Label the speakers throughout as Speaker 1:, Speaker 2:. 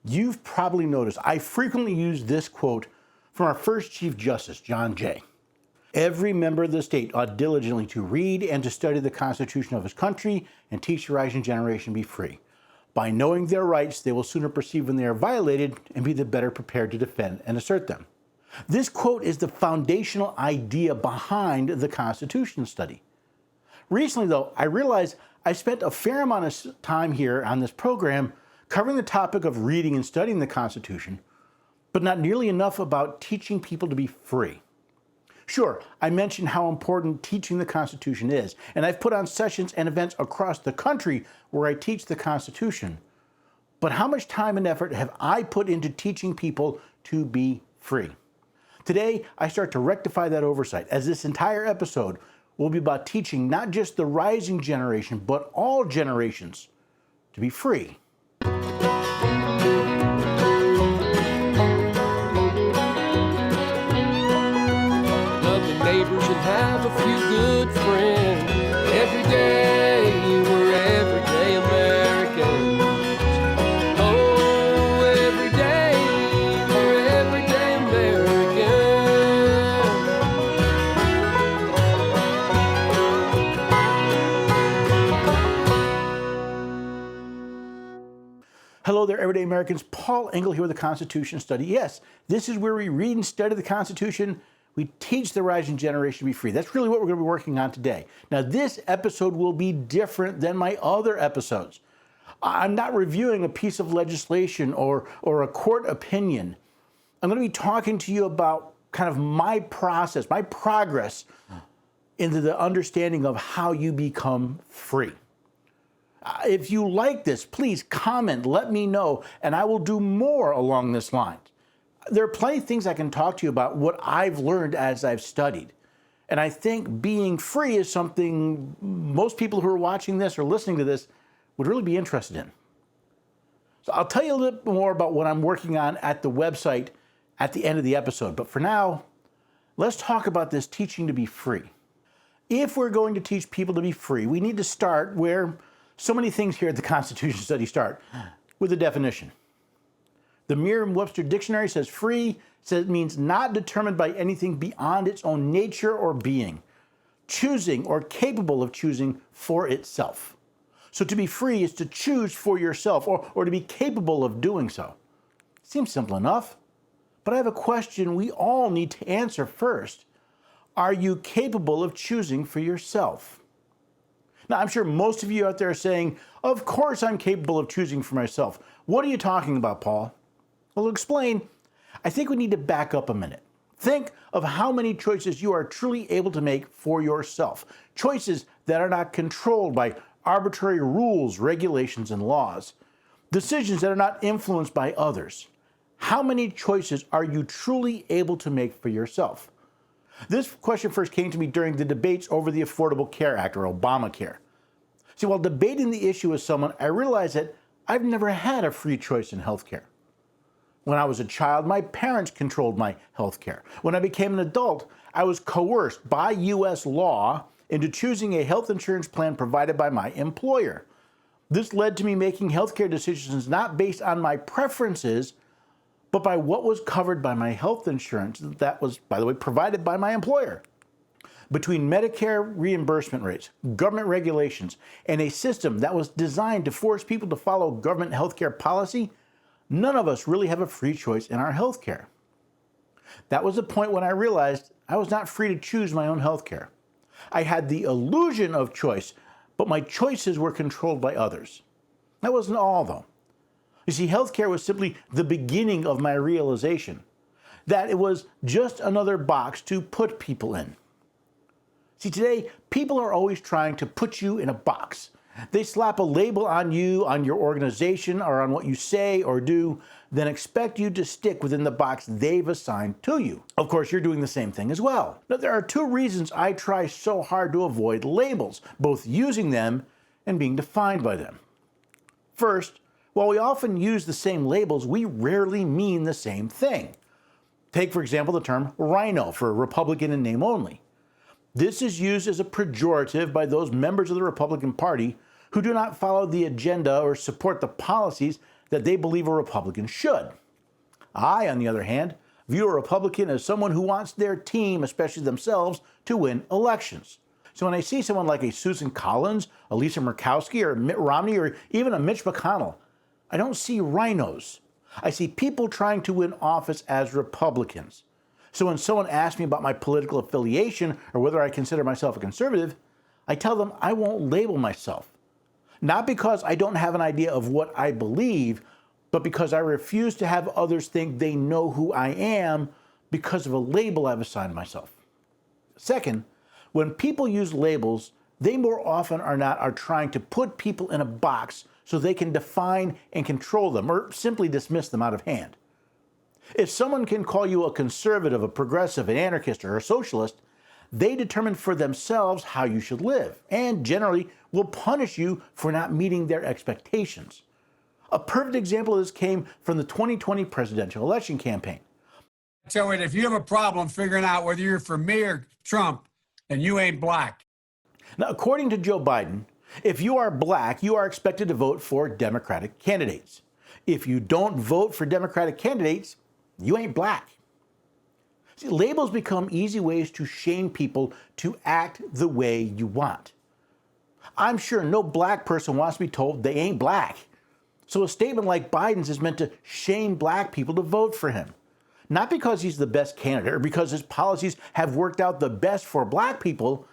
Speaker 1: You've probably noticed I frequently use this quote from our first Chief Justice, John Jay. Every member of the state ought diligently to read and to study the Constitution of his country and teach the rising generation to be free. By knowing their rights, they will sooner perceive when they are violated and be the better prepared to defend and assert them. This quote is the foundational idea behind the Constitution study. Recently, though, I realized I spent a fair amount of time here on this program covering the topic of reading and studying the Constitution, but not nearly enough about teaching people to be free. Sure, I mentioned how important teaching the Constitution is, and I've put on sessions and events across the country where I teach the Constitution. But how much time and effort have I put into teaching people to be free? Today, I start to rectify that oversight, as this entire episode will be about teaching not just the rising generation, but all generations to be free.
Speaker 2: Neighbors and have a few good friends. Every day we're everyday Americans. Oh, every day we're everyday Americans.
Speaker 1: Hello there, everyday Americans. Paul Engel here with the Constitution Study. Yes, this is where we read and study the Constitution. We teach the rising generation to be free. That's really what we're going to be working on today. Now, this episode will be different than my other episodes. I'm not reviewing a piece of legislation or a court opinion. I'm going to be talking to you about kind of my process, my progress into the understanding of how you become free. If you like this, please comment, let me know, and I will do more along this line. There are plenty of things I can talk to you about what I've learned as I've studied. And I think being free is something most people who are watching this or listening to this would really be interested in. So I'll tell you a little bit more about what I'm working on at the website at the end of the episode. But for now, let's talk about this teaching to be free. If we're going to teach people to be free, we need to start where so many things here at the Constitution Study start, with a definition. The Merriam-Webster Dictionary says free means not determined by anything beyond its own nature or being, choosing or capable of choosing for itself. So to be free is to choose for yourself or to be capable of doing so. Seems simple enough, but I have a question we all need to answer first. Are you capable of choosing for yourself? Now, I'm sure most of you out there are saying, of course I'm capable of choosing for myself. What are you talking about, Paul? Well, to explain, I think we need to back up a minute. Think of how many choices you are truly able to make for yourself. Choices that are not controlled by arbitrary rules, regulations, and laws. Decisions that are not influenced by others. How many choices are you truly able to make for yourself? This question first came to me during the debates over the Affordable Care Act, or Obamacare. See, while debating the issue with someone, I realized that I've never had a free choice in healthcare. When I was a child, my parents controlled my health care. When I became an adult, I was coerced by U.S. law into choosing a health insurance plan provided by my employer. This led to me making healthcare decisions not based on my preferences, but by what was covered by my health insurance that was, by the way, provided by my employer. Between Medicare reimbursement rates, government regulations, and a system that was designed to force people to follow government healthcare policy, none of us really have a free choice in our health care. That was the point when I realized I was not free to choose my own health care. I had the illusion of choice, but my choices were controlled by others. That wasn't all, though. You see, healthcare was simply the beginning of my realization that it was just another box to put people in. See, today, people are always trying to put you in a box. They slap a label on you, on your organization, or on what you say or do, then expect you to stick within the box they've assigned to you. Of course, you're doing the same thing as well. Now, there are two reasons I try so hard to avoid labels, both using them and being defined by them. First, while we often use the same labels, we rarely mean the same thing. Take, for example, the term rhino for Republican in name only. This is used as a pejorative by those members of the Republican Party who do not follow the agenda or support the policies that they believe a Republican should. I, on the other hand, view a Republican as someone who wants their team, especially themselves, to win elections. So when I see someone like a Susan Collins, a Lisa Murkowski, or Mitt Romney, or even a Mitch McConnell, I don't see rhinos. I see people trying to win office as Republicans. So when someone asks me about my political affiliation or whether I consider myself a conservative, I tell them I won't label myself. Not because I don't have an idea of what I believe, but because I refuse to have others think they know who I am because of a label I've assigned myself. Second, when people use labels, they more often or not are trying to put people in a box so they can define and control them or simply dismiss them out of hand. If someone can call you a conservative, a progressive, an anarchist, or a socialist, they determine for themselves how you should live and generally will punish you for not meeting their expectations. A perfect example of this came from the 2020 presidential election campaign.
Speaker 3: So if you have a problem figuring out whether you're for me or Trump, then you ain't black.
Speaker 1: Now, according to Joe Biden, if you are black, you are expected to vote for Democratic candidates. If you don't vote for Democratic candidates, you ain't black. See, labels become easy ways to shame people to act the way you want. I'm sure no black person wants to be told they ain't black. So a statement like Biden's is meant to shame black people to vote for him. Not because he's the best candidate or because his policies have worked out the best for black people,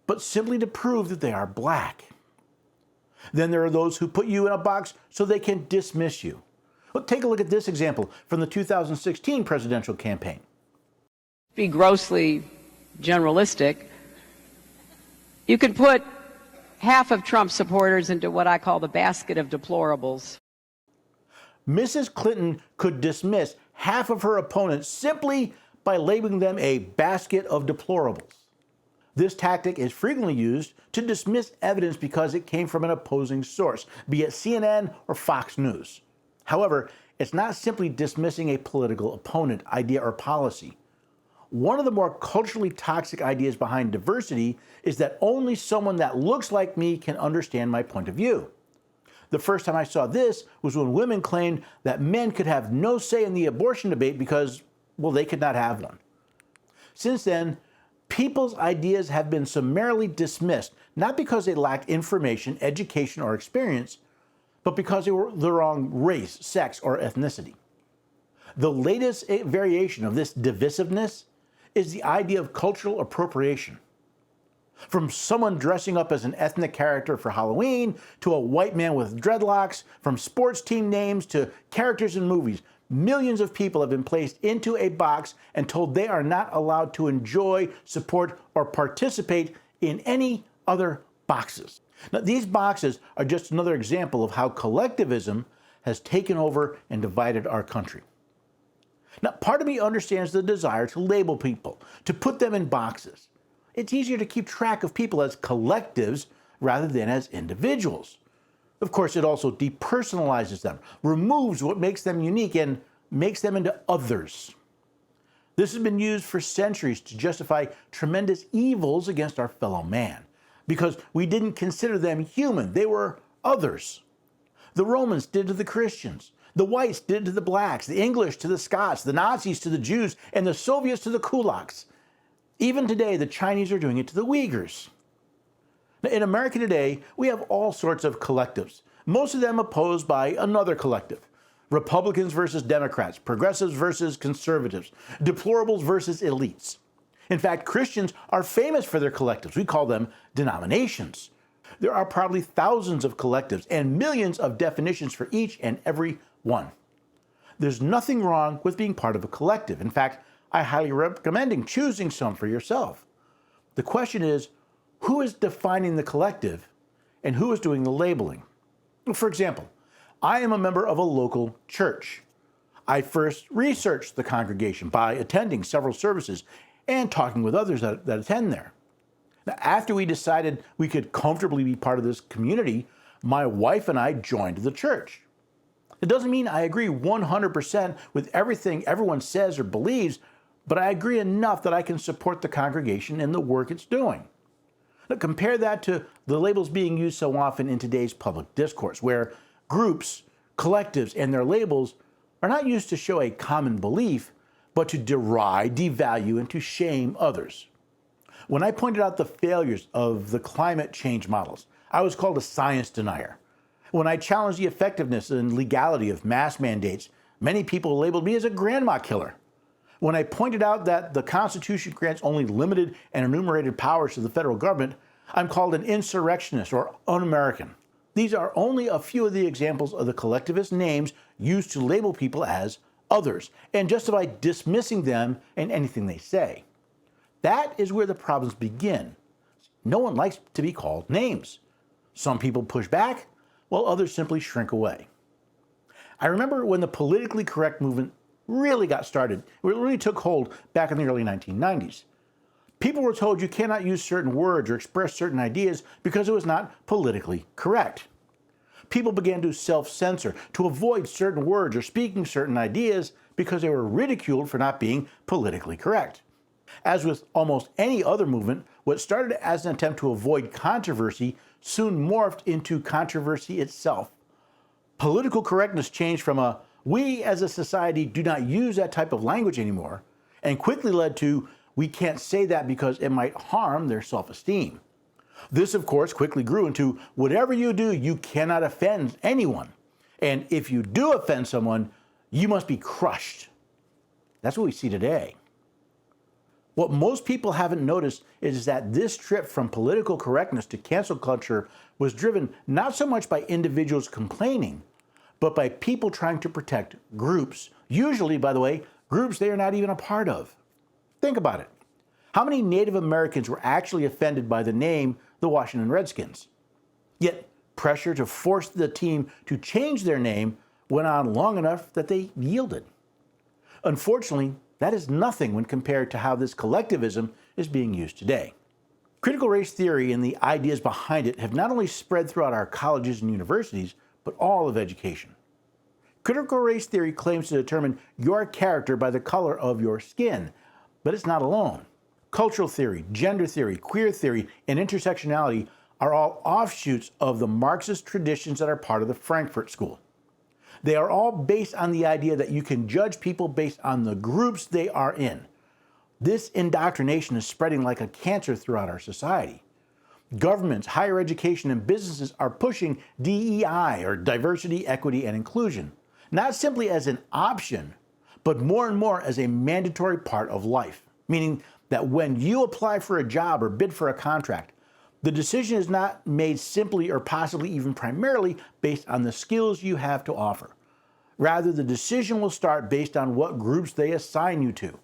Speaker 1: but simply to prove that they are black. Then there are those who put you in a box so they can dismiss you. Well, take a look at this example from the 2016 presidential campaign.
Speaker 4: Be grossly generalistic. You can put half of Trump's supporters into what I call the basket of deplorables.
Speaker 1: Mrs. Clinton could dismiss half of her opponents simply by labeling them a basket of deplorables. This tactic is frequently used to dismiss evidence because it came from an opposing source, be it CNN or Fox News. However, it's not simply dismissing a political opponent, idea, or policy. One of the more culturally toxic ideas behind diversity is that only someone that looks like me can understand my point of view. The first time I saw this was when women claimed that men could have no say in the abortion debate because, well, they could not have one. Since then, people's ideas have been summarily dismissed, not because they lacked information, education, or experience, but because they were the wrong race, sex, or ethnicity. The latest variation of this divisiveness is the idea of cultural appropriation. From someone dressing up as an ethnic character for Halloween, to a white man with dreadlocks, from sports team names to characters in movies, millions of people have been placed into a box and told they are not allowed to enjoy, support, or participate in any other boxes. Now, these boxes are just another example of how collectivism has taken over and divided our country. Now, part of me understands the desire to label people, to put them in boxes. It's easier to keep track of people as collectives rather than as individuals. Of course, it also depersonalizes them, removes what makes them unique, and makes them into others. This has been used for centuries to justify tremendous evils against our fellow man, because we didn't consider them human. They were others. The Romans did to the Christians. The whites did to the blacks, the English to the Scots, the Nazis to the Jews, and the Soviets to the kulaks. Even today, the Chinese are doing it to the Uyghurs. Now, in America today, we have all sorts of collectives, most of them opposed by another collective. Republicans versus Democrats, progressives versus conservatives, deplorables versus elites. In fact, Christians are famous for their collectives. We call them denominations. There are probably thousands of collectives and millions of definitions for each and every one. There's nothing wrong with being part of a collective. In fact, I highly recommend choosing some for yourself. The question is, who is defining the collective and who is doing the labeling? For example, I am a member of a local church. I first researched the congregation by attending several services and talking with others that attend there. Now, after we decided we could comfortably be part of this community, my wife and I joined the church. It doesn't mean I agree 100% with everything everyone says or believes, but I agree enough that I can support the congregation and the work it's doing. Now, compare that to the labels being used so often in today's public discourse, where groups Collectives and their labels are not used to show a common belief, but to deride, devalue, and to shame others. When I pointed out the failures of the climate change models, I was called a science denier. When I challenged the effectiveness and legality of mask mandates, many people labeled me as a grandma killer. When I pointed out that the Constitution grants only limited and enumerated powers to the federal government, I'm called an insurrectionist or un-American. These are only a few of the examples of the collectivist names used to label people as others and justify dismissing them and anything they say. That is where the problems begin. No one likes to be called names. Some people push back, while others simply shrink away. I remember when the politically correct movement really got started. It really took hold back in the early 1990s. People were told you cannot use certain words or express certain ideas because it was not politically correct. People began to self-censor, to avoid certain words or speaking certain ideas because they were ridiculed for not being politically correct. As with almost any other movement, what started as an attempt to avoid controversy soon morphed into controversy itself. Political correctness changed from a "we as a society do not use that type of language anymore," and quickly led to "we can't say that because it might harm their self-esteem." This, of course, quickly grew into "whatever you do, you cannot offend anyone. And if you do offend someone, you must be crushed." That's what we see today. What most people haven't noticed is that this trip from political correctness to cancel culture was driven not so much by individuals complaining, but by people trying to protect groups, usually, by the way, groups they are not even a part of. Think about it. How many Native Americans were actually offended by the name the Washington Redskins? Yet pressure to force the team to change their name went on long enough that they yielded. Unfortunately, that is nothing when compared to how this collectivism is being used today. Critical race theory and the ideas behind it have not only spread throughout our colleges and universities, but all of education. Critical race theory claims to determine your character by the color of your skin, but it's not alone. Cultural theory, gender theory, queer theory, and intersectionality are all offshoots of the Marxist traditions that are part of the Frankfurt School. They are all based on the idea that you can judge people based on the groups they are in. This indoctrination is spreading like a cancer throughout our society. Governments, higher education, and businesses are pushing DEI, or diversity, equity, and inclusion, not simply as an option, but more and more as a mandatory part of life, meaning that when you apply for a job or bid for a contract, the decision is not made simply or possibly even primarily based on the skills you have to offer. Rather, the decision will start based on what groups they assign you to.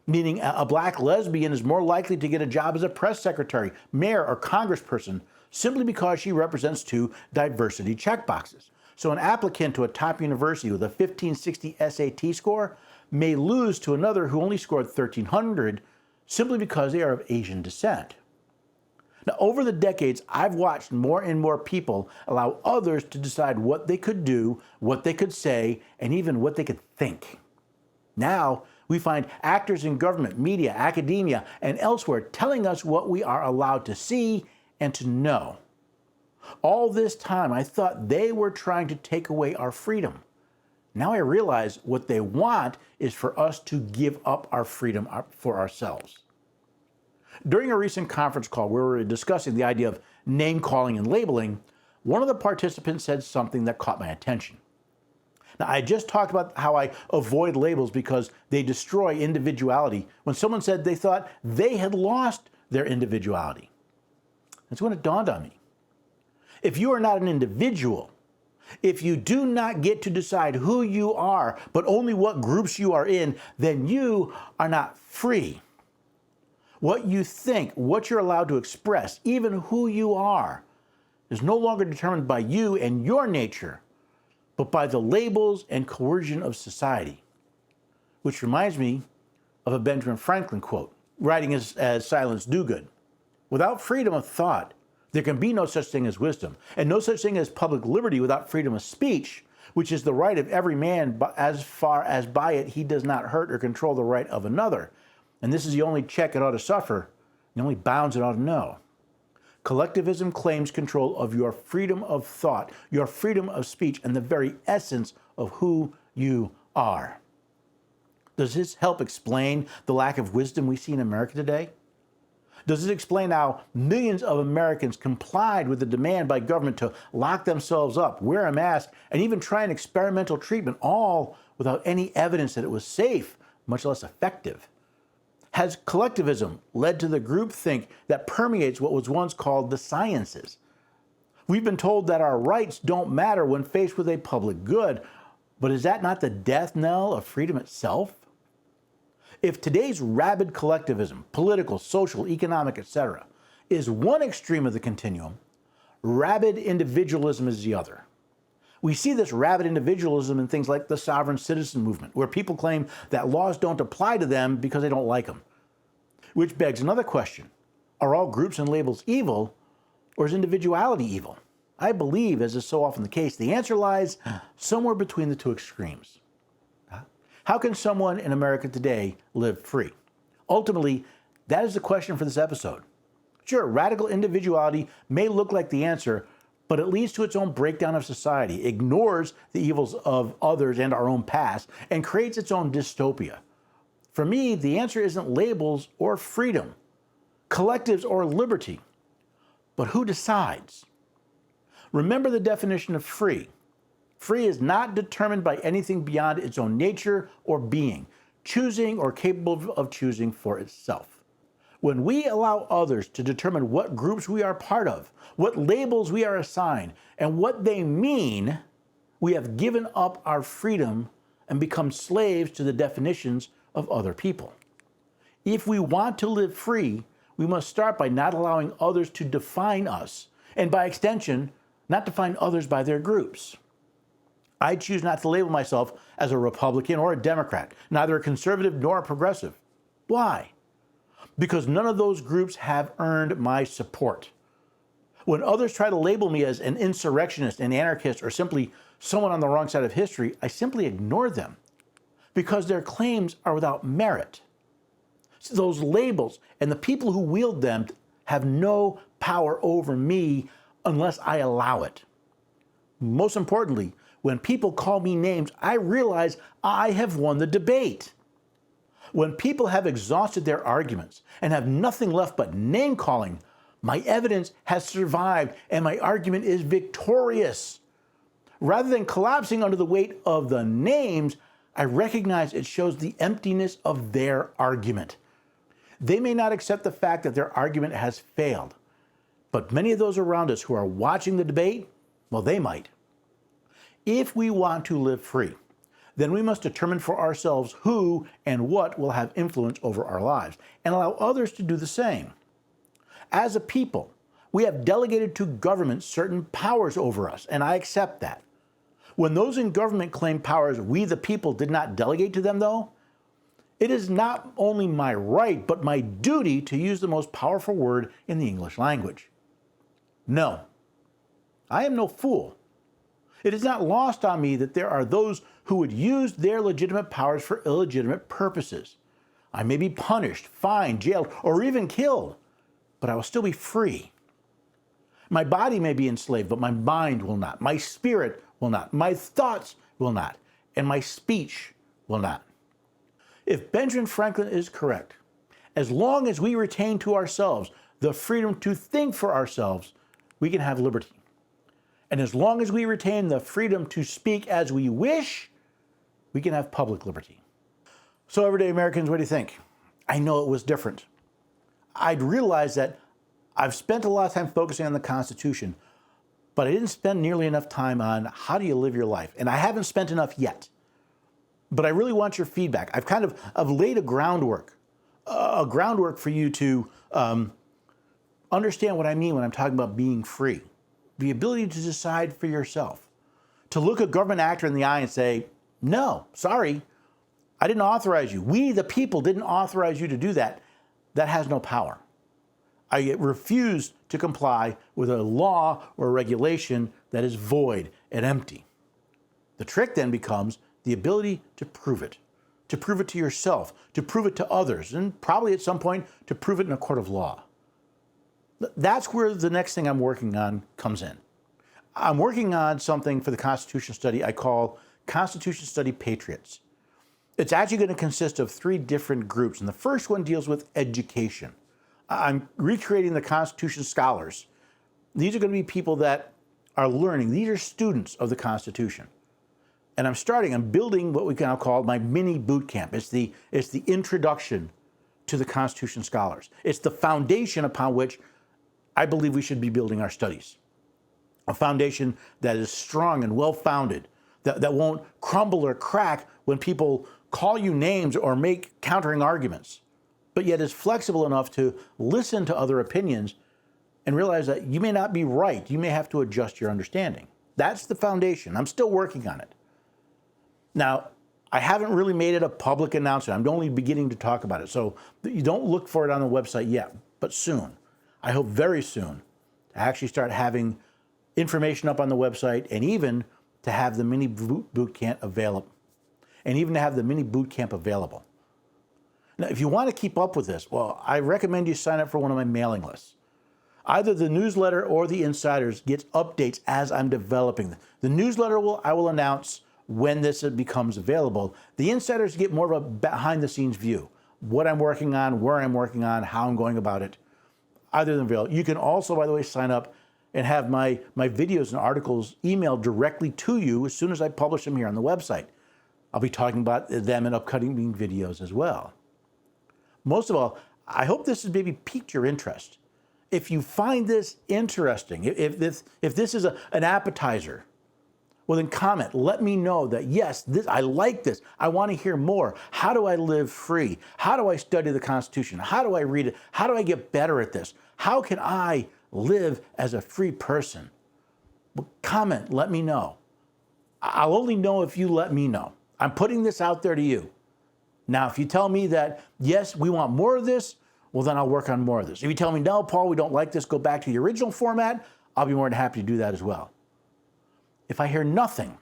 Speaker 1: Meaning a black lesbian is more likely to get a job as a press secretary, mayor, or congressperson simply because she represents two diversity checkboxes. So an applicant to a top university with a 1560 SAT score may lose to another who only scored 1300 simply because they are of Asian descent. Now, over the decades, I've watched more and more people allow others to decide what they could do, what they could say, and even what they could think. Now, we find actors in government, media, academia, and elsewhere telling us what we are allowed to see and to know. All this time, I thought they were trying to take away our freedom. Now I realize what they want is for us to give up our freedom for ourselves. During a recent conference call where we were discussing the idea of name calling and labeling, one of the participants said something that caught my attention. Now, I just talked about how I avoid labels because they destroy individuality when someone said they thought they had lost their individuality. That's when it dawned on me. If you are not an individual, if you do not get to decide who you are, but only what groups you are in, then you are not free. What you think, what you're allowed to express, even who you are, is no longer determined by you and your nature, but by the labels and coercion of society. Which reminds me of a Benjamin Franklin quote, writing as Silence Dogood. Without freedom of thought, there can be no such thing as wisdom, and no such thing as public liberty without freedom of speech, which is the right of every man as far as by it he does not hurt or control the right of another. And this is the only check it ought to suffer, the only bounds it ought to know. Collectivism claims control of your freedom of thought, your freedom of speech, and the very essence of who you are. Does this help explain the lack of wisdom we see in America today? Does it explain how millions of Americans complied with the demand by government to lock themselves up, wear a mask, and even try an experimental treatment, all without any evidence that it was safe, much less effective? Has collectivism led to the groupthink that permeates what was once called the sciences? We've been told that our rights don't matter when faced with a public good, but is that not the death knell of freedom itself? If today's rabid collectivism, political, social, economic, etc., is one extreme of the continuum, rabid individualism is the other. We see this rabid individualism in things like the sovereign citizen movement, where people claim that laws don't apply to them because they don't like them. Which begs another question. Are all groups and labels evil, or is individuality evil? I believe, as is so often the case, the answer lies somewhere between the two extremes. How can someone in America today live free? Ultimately, that is the question for this episode. Sure, radical individuality may look like the answer, but it leads to its own breakdown of society, ignores the evils of others and our own past, and creates its own dystopia. For me, the answer isn't labels or freedom, collectives or liberty, but who decides? Remember the definition of free. Free is not determined by anything beyond its own nature or being, choosing or capable of choosing for itself. When we allow others to determine what groups we are part of, what labels we are assigned, and what they mean, we have given up our freedom and become slaves to the definitions of other people. If we want to live free, we must start by not allowing others to define us, and by extension, not define others by their groups. I choose not to label myself as a Republican or a Democrat, neither a conservative nor a progressive. Why? Because none of those groups have earned my support. When others try to label me as an insurrectionist, an anarchist, or simply someone on the wrong side of history, I simply ignore them because their claims are without merit. So those labels and the people who wield them have no power over me unless I allow it. Most importantly, when people call me names, I realize I have won the debate. When people have exhausted their arguments and have nothing left but name calling, my evidence has survived and my argument is victorious. Rather than collapsing under the weight of the names, I recognize it shows the emptiness of their argument. They may not accept the fact that their argument has failed, but many of those around us who are watching the debate, well, they might. If we want to live free, then we must determine for ourselves who and what will have influence over our lives and allow others to do the same. As a people, we have delegated to government certain powers over us, and I accept that. When those in government claim powers we the people did not delegate to them, though, it is not only my right, but my duty to use the most powerful word in the English language. No, I am no fool. It is not lost on me that there are those who would use their legitimate powers for illegitimate purposes. I may be punished, fined, jailed, or even killed, but I will still be free. My body may be enslaved, but my mind will not. My spirit will not. My thoughts will not. And my speech will not. If Benjamin Franklin is correct, as long as we retain to ourselves the freedom to think for ourselves, we can have liberty. And as long as we retain the freedom to speak as we wish, we can have public liberty. So everyday Americans, what do you think? I know it was different. I'd realized that I've spent a lot of time focusing on the Constitution, but I didn't spend nearly enough time on how do you live your life. And I haven't spent enough yet. But I really want your feedback. I've laid a groundwork for you to understand what I mean when I'm talking about being free. The ability to decide for yourself, to look a government actor in the eye and say, no, sorry, I didn't authorize you. We, the people, didn't authorize you to do that. That has no power. I refuse to comply with a law or a regulation that is void and empty. The trick then becomes the ability to prove it to yourself, to prove it to others, and probably at some point to prove it in a court of law. That's where the next thing I'm working on comes in. I'm working on something for the Constitution Study I call Constitution Study Patriots. It's actually going to consist of 3 different groups, and the first one deals with education. I'm recreating the Constitution scholars. These are going to be people that are learning. These are students of the Constitution. And I'm building what we can now call my mini boot camp. It's the introduction to the Constitution scholars. It's the foundation upon which I believe we should be building our studies. A foundation that is strong and well-founded, that won't crumble or crack when people call you names or make countering arguments, but yet is flexible enough to listen to other opinions and realize that you may not be right. You may have to adjust your understanding. That's the foundation. I'm still working on it. Now, I haven't really made it a public announcement. I'm only beginning to talk about it. So you don't look for it on the website yet, but soon. I hope very soon to actually start having information up on the website and even to have the mini boot camp available. Now, if you want to keep up with this, well, I recommend you sign up for one of my mailing lists. Either the newsletter or the Insiders gets updates as I'm developing them. The newsletter I will announce when this becomes available. The Insiders get more of a behind-the-scenes view. What I'm working on, where I'm working on, how I'm going about it. Either than available. You can also, by the way, sign up and have my videos and articles emailed directly to you as soon as I publish them here on the website. I'll be talking about them in upcoming videos as well. Most of all, I hope this has maybe piqued your interest. If you find this interesting, if this is an appetizer, well then comment. Let me know that yes, I like this. I want to hear more. How do I live free? How do I study the Constitution? How do I read it? How do I get better at this? How can I live as a free person? Well, comment, let me know. I'll only know if you let me know. I'm putting this out there to you. Now, if you tell me that, yes, we want more of this, well, then I'll work on more of this. If you tell me, no, Paul, we don't like this, go back to the original format, I'll be more than happy to do that as well. If I hear nothing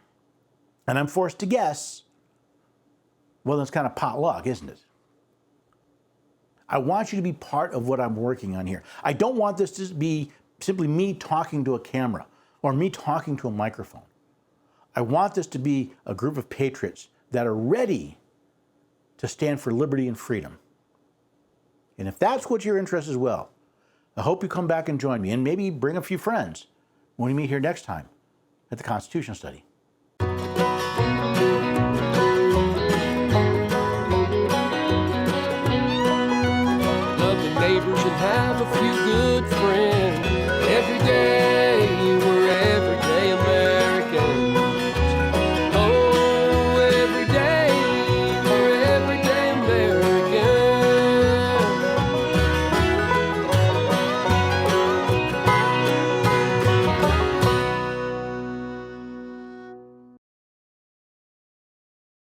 Speaker 1: and I'm forced to guess, well, that's kind of pot luck, isn't it? I want you to be part of what I'm working on here. I don't want this to be simply me talking to a camera or me talking to a microphone. I want this to be a group of patriots that are ready to stand for liberty and freedom. And if that's what your interest as well, I hope you come back and join me and maybe bring a few friends when we meet here next time at the Constitution Study.